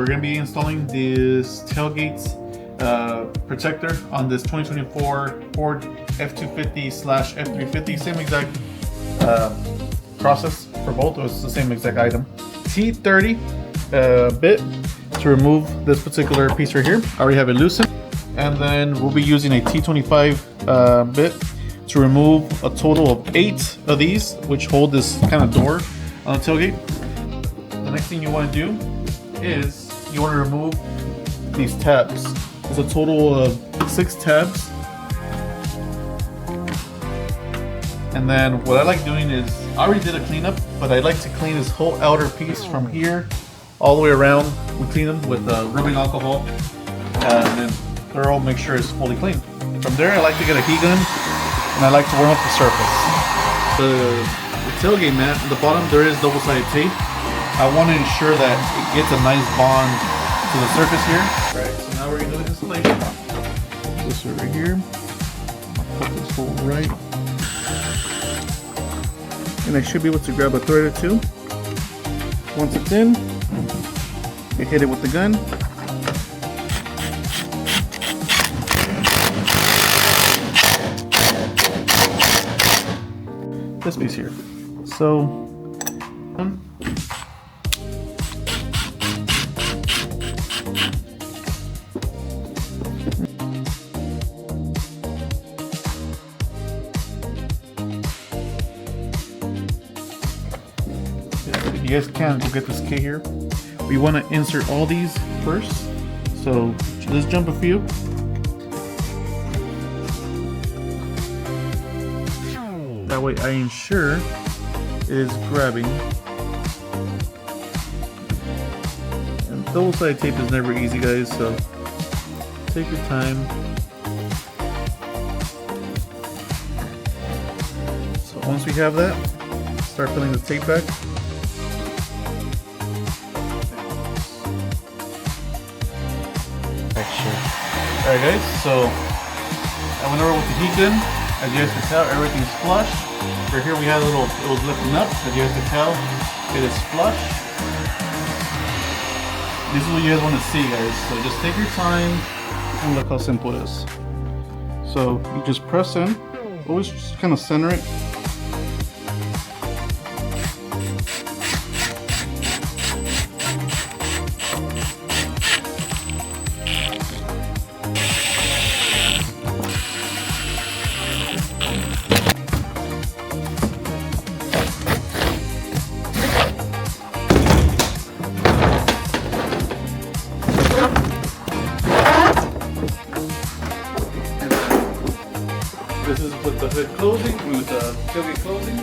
we're going to be installing this tailgate protector on this 2024 Ford F250/F350. Same exact process for both. It's the same exact item. T30 bit to remove this particular piece right here. I already have it loosened. And then we'll be using a T25 bit to remove a total of 8 of these, which hold this kind of door on the tailgate. The next thing you want to do is you want to remove these tabs. There's a total of 6 tabs. And then what I like doing is, I already did a cleanup, but I like to clean this whole outer piece from here all the way around. We clean them with rubbing alcohol and then thorough, make sure it's fully clean. From there, I like to get a heat gun and I like to warm up the surface. The tailgate mat, at the bottom there is double-sided tape. I want to ensure that it gets a nice bond to the surface here. Alright, so now we're going to do the installation. This over here. I'll put this hole right. And I should be able to grab a thread or two. Once it's in, you hit it with the gun. This piece here. So, if you guys can, go get this kit here. We want to insert all these first. So let's jump a few. That way I ensure it is grabbing. And double-sided tape is never easy, guys, so take your time. So once we have that, start pulling the tape back. Alright guys, so I went over with the heat gun. As you guys can tell, everything's flush. For here we have a little, it was lifting up. As you guys can tell, it is flush. This is what you guys want to see, guys. So just take your time and look how simple it is. So you just press in, always just kind of center it. This is with the hood closing, with the tailgate closing.